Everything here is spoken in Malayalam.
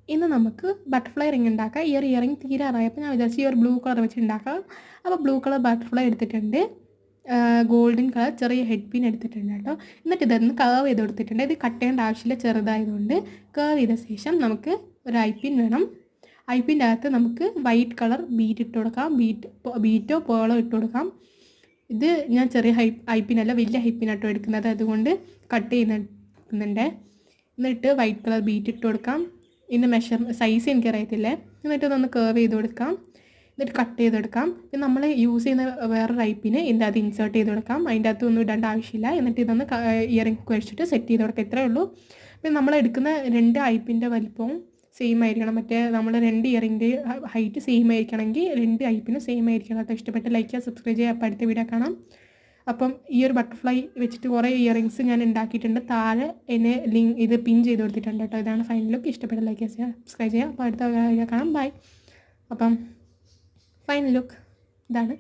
ഇന്ന് നമുക്ക് ബട്ടർഫ്ലൈ റിംഗ് ഉണ്ടാക്കാം. ഈ ഒരു ഇയറിംഗ് തീരാറായപ്പോൾ ഞാൻ വിചാരിച്ചു ഈ ഒരു ബ്ലൂ കളർ വെച്ച് ഉണ്ടാക്കാം. അപ്പോൾ ബ്ലൂ കളർ ബട്ടർഫ്ലൈ എടുത്തിട്ടുണ്ട്, ഗോൾഡൻ കളർ ചെറിയ ഹെഡ് പിൻ എടുത്തിട്ടുണ്ട് കേട്ടോ. എന്നിട്ട് ഇതൊന്ന് കർവ് ചെയ്ത് കൊടുത്തിട്ടുണ്ട്. ഇത് കട്ട് ചെയ്യേണ്ട ആവശ്യമില്ല, ചെറുതായതുകൊണ്ട്. കർവ് ചെയ്ത ശേഷം നമുക്ക് ഒരു ഐ പിൻ വേണം. ഐ പിൻ്റെ അകത്ത് നമുക്ക് വൈറ്റ് കളർ ബീറ്റ് ഇട്ട് കൊടുക്കാം. ബീറ്റോ പേളോ ഇട്ട് കൊടുക്കാം. ഇത് ഞാൻ ചെറിയ ഐ പിന്നല്ല, വലിയ ഐ പിനാട്ടോ എടുക്കുന്നത്, അതുകൊണ്ട് കട്ട് ചെയ്യുന്നുണ്ട്. എന്നിട്ട് വൈറ്റ് കളർ ബീറ്റ് ഇട്ട് കൊടുക്കാം. ഇതിൻ്റെ സൈസ് എനിക്കറിയത്തില്ലേ. എന്നിട്ട് ഇതൊന്ന് കർവ് ചെയ്ത് കൊടുക്കാം. എന്നിട്ട് കട്ട് ചെയ്തെടുക്കാം. പിന്നെ നമ്മൾ യൂസ് ചെയ്യുന്ന വേറൊരു ഐ പിന് ഇതിൻ്റെ അത് ഇൻസേർട്ട് ചെയ്ത് കൊടുക്കാം. അതിൻ്റെ അകത്ത് ഒന്നും ഇടേണ്ട ആവശ്യമില്ല. എന്നിട്ട് ഇതൊന്ന് ഇയറിംഗ് വെച്ചിട്ട് സെറ്റ് ചെയ്ത് കൊടുക്കാം. ഇത്രയേ ഉള്ളൂ. പിന്നെ നമ്മൾ എടുക്കുന്ന 2 ഐ പിൻ്റെ വലിപ്പവും സെയിം ആയിരിക്കണം. മറ്റേ നമ്മൾ 2 ഇയറിൻ്റെ ഹൈറ്റ് സെയിം ആയിരിക്കണമെങ്കിൽ 2 ഐ പിനും സെയിം ആയിരിക്കണം കേട്ടോ. ഇഷ്ടപ്പെട്ട് ലൈക്ക് ചെയ്യുക, സബ്സ്ക്രൈബ് ചെയ്യുക. അപ്പോൾ അടുത്ത വീഡിയോ കാണാം. അപ്പം ഈ ഒരു ബട്ടർഫ്ലൈ വെച്ചിട്ട് കുറേ ഇയറിങ്സ് ഞാൻ ഉണ്ടാക്കിയിട്ടുണ്ട്. താഴെ എന്നെ ഇത് പിൻ ചെയ്ത് കൊടുത്തിട്ടുണ്ട് കേട്ടോ. ഇതാണ് ഫൈനൽ ലുക്ക്. ഇഷ്ടപ്പെട്ട ലൈക്ക് ചെയ്യുക, സബ്സ്ക്രൈബ് ചെയ്യുക. അപ്പോൾ അടുത്ത വീഡിയോ കാണാം. ബൈ. അപ്പം ഫൈനൽ ലുക്ക് ഇതാണ്.